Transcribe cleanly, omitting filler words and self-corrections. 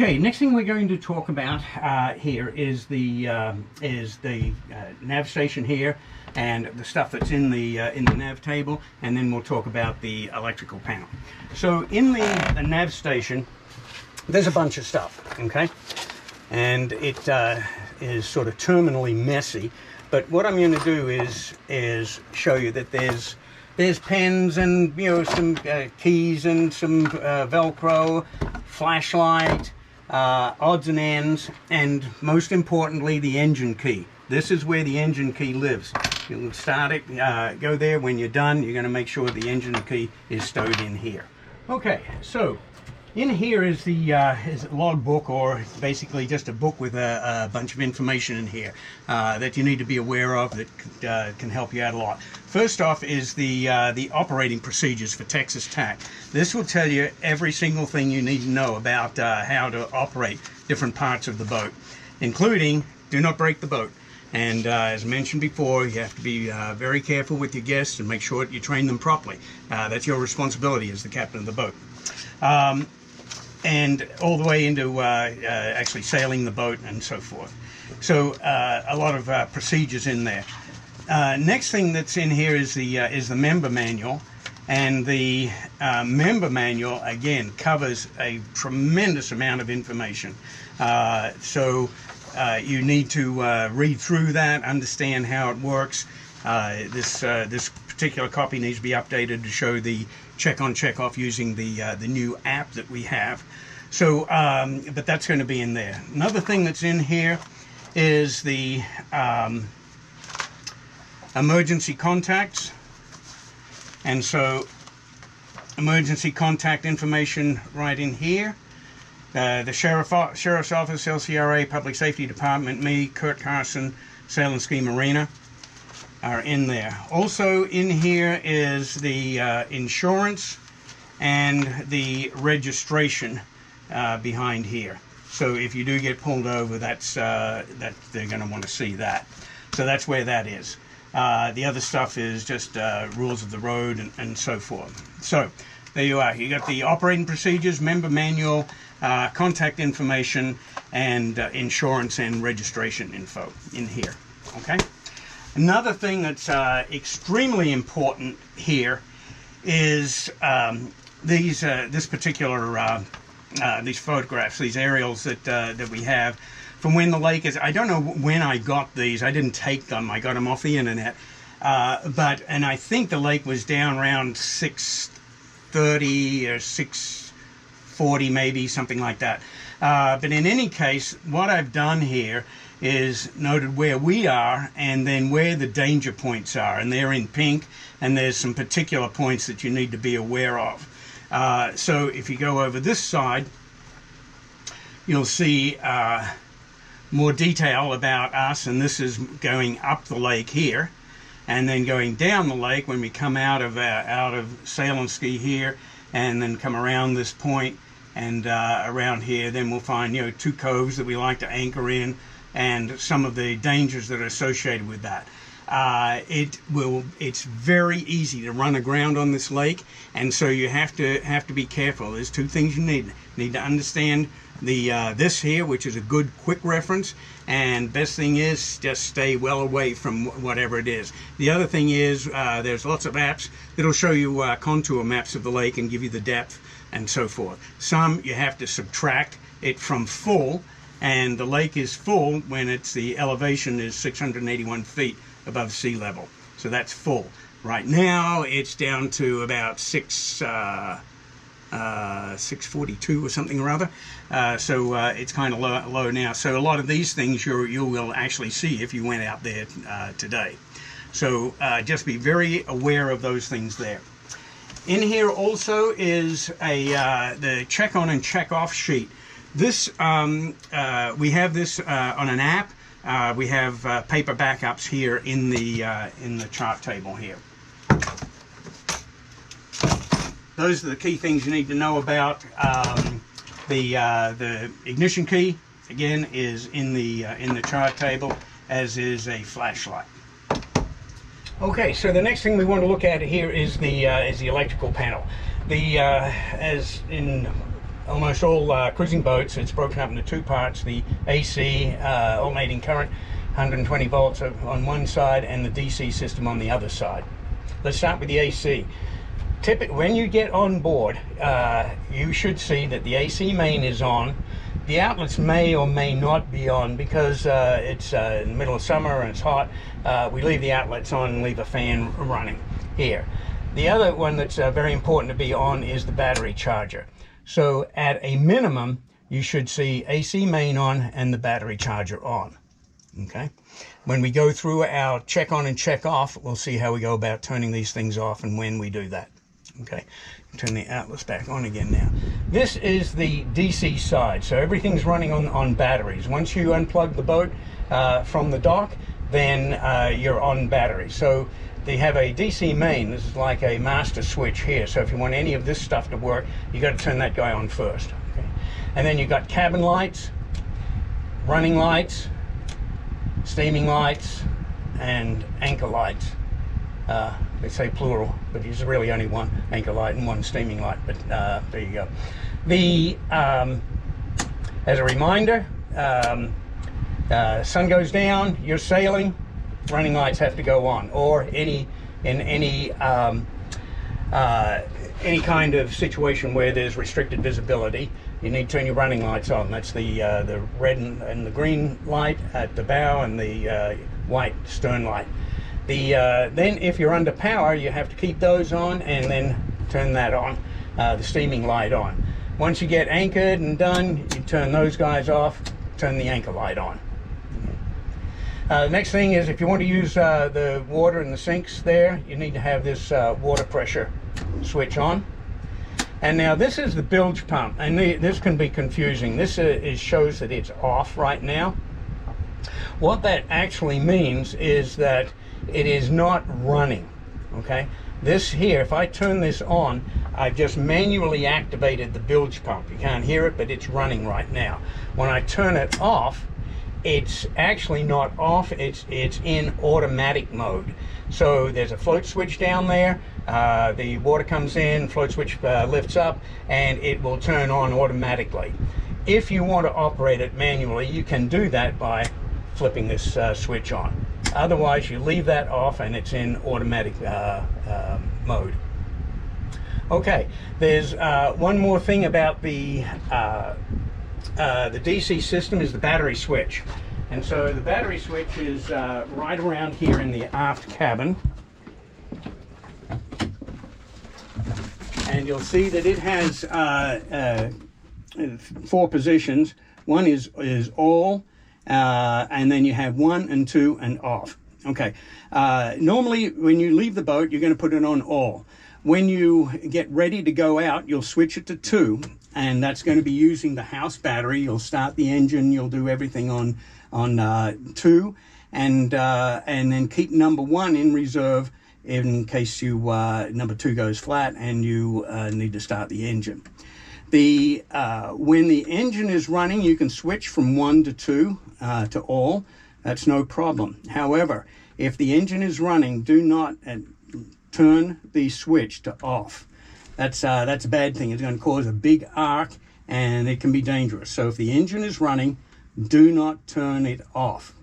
Okay, next thing we're going to talk about here is the nav station here, and the stuff that's in the nav table, and then we'll talk about the electrical panel. So in the nav station, there's a bunch of stuff, okay, and it is sort of terminally messy. But what I'm going to do is show you that there's pens and some keys and some Velcro, flashlight, odds and ends, and most importantly the engine key. This is where the engine key lives. You'll start it, go there. When you're done, you're going to make sure the engine key is stowed in here. Okay, so in here is the log book, or basically just a book with a bunch of information in here that you need to be aware of that can help you out a lot. First off is the operating procedures for Texas Tack. This will tell you every single thing you need to know about how to operate different parts of the boat, including do not break the boat. And as mentioned before, you have to be very careful with your guests and make sure that you train them properly. That's your responsibility as the captain of the boat. And all the way into actually sailing the boat and so forth. So a lot of procedures in there. Next thing that's in here is the member manual, and the member manual again covers a tremendous amount of information. So you need to read through that, understand how it works. This particular copy needs to be updated to show the check on, check off using the new app that we have. So, but that's going to be in there. Another thing that's in here is the emergency contacts, and so emergency contact information right in here. The Sheriff's Office, LCRA, Public Safety Department, me, Kurt Carson, Sail and Ski Marina are in there. Also in here is the insurance and the registration behind here. So if you do get pulled over, that they're going to want to see that. So that's where that is. The other stuff is just rules of the road and so forth. So there you are. You got the operating procedures, member manual, contact information, and insurance and registration info in here. Okay. Another thing that's extremely important here is this particular these photographs, these aerials that we have from when the lake is. I don't know when I got these. I didn't take them. I got them off the internet. And I think the lake was down around 6:30 or 6:40, maybe something like that. But in any case, what I've done here is noted where we are and then where the danger points are, and they're in pink, and there's some particular points that you need to be aware of. So if you go over this side, you'll see more detail about us, and this is going up the lake here, and then going down the lake when we come out of Sail and Ski here, and then come around this point and around here. Then we'll find two coves that we like to anchor in, and some of the dangers that are associated with that. It's very easy to run aground on this lake, and so you have to be careful. There's two things you need. You need to understand this here, which is a good quick reference, and best thing is just stay well away from whatever it is. The other thing is there's lots of apps that'll show you contour maps of the lake and give you the depth and so forth. Some you have to subtract it from full, and the lake is full when the elevation is 681 feet above sea level. So that's full. Right now it's down to about 642 or something or other. So it's kind of low now. So a lot of these things you will actually see if you went out there today. So just be very aware of those things there. In here also is the check on and check off sheet. This we have this on an app. We have paper backups here in the chart table here. Those are the key things you need to know about. The ignition key again is in the chart table, as is a flashlight. Okay, so the next thing we want to look at here is the electrical panel. As in almost all cruising boats, it's broken up into two parts: the AC, alternating current, 120 volts on one side, and the DC system on the other side. Let's start with the AC. When you get on board, you should see that the AC main is on. The outlets may or may not be on because it's in the middle of summer and it's hot. We leave the outlets on and leave a fan running here. The other one that's very important to be on is the battery charger. So at a minimum, you should see AC main on and the battery charger on. Okay. When we go through our check on and check off, we'll see how we go about turning these things off and when we do that. Okay, turn the outlets back on again now. This is the DC side, so everything's running on batteries. Once you unplug the boat from the dock, then you're on batteries. So they have a DC main. This is like a master switch here. So if you want any of this stuff to work, you got to turn that guy on first. Okay, and then you've got cabin lights, running lights, steaming lights, and anchor lights. They say plural, but there's really only one anchor light and one steaming light, but there you go. As a reminder, sun goes down, you're sailing, running lights have to go on, or any kind of situation where there's restricted visibility, you need to turn your running lights on. That's the red and the green light at the bow and the white stern light. Then if you're under power, you have to keep those on and then turn that on, the steaming light on. Once you get anchored and done, you turn those guys off, turn the anchor light on. The next thing is, if you want to use the water in the sinks there, you need to have this water pressure switch on. And now this is the bilge pump, and this can be confusing. This shows that it's off right now. What that actually means is that it is not running. Okay, this here, if I turn this on, I've just manually activated the bilge pump. You can't hear it, but it's running right now. When I turn it off, it's actually not off, it's in automatic mode. So there's a float switch down there, the water comes in, float switch lifts up, and it will turn on automatically. If you want to operate it manually, you can do that by flipping this switch on. Otherwise, you leave that off and it's in automatic mode. Okay, there's one more thing about the DC system is the battery switch. And so the battery switch is right around here in the aft cabin. And you'll see that it has 4 positions. One is all, and then you have 1 and 2 and off. Okay, normally when you leave the boat, you're going to put it on all. When you get ready to go out, you'll switch it to 2, and that's going to be using the house battery. You'll start the engine, you'll do everything on 2, and then keep number 1 in reserve in case you number 2 goes flat and you need to start the engine. When the engine is running, you can switch from 1 to 2 to all. That's no problem. However, if the engine is running, do not turn the switch to off. That's a bad thing. It's going to cause a big arc and it can be dangerous. So if the engine is running, do not turn it off.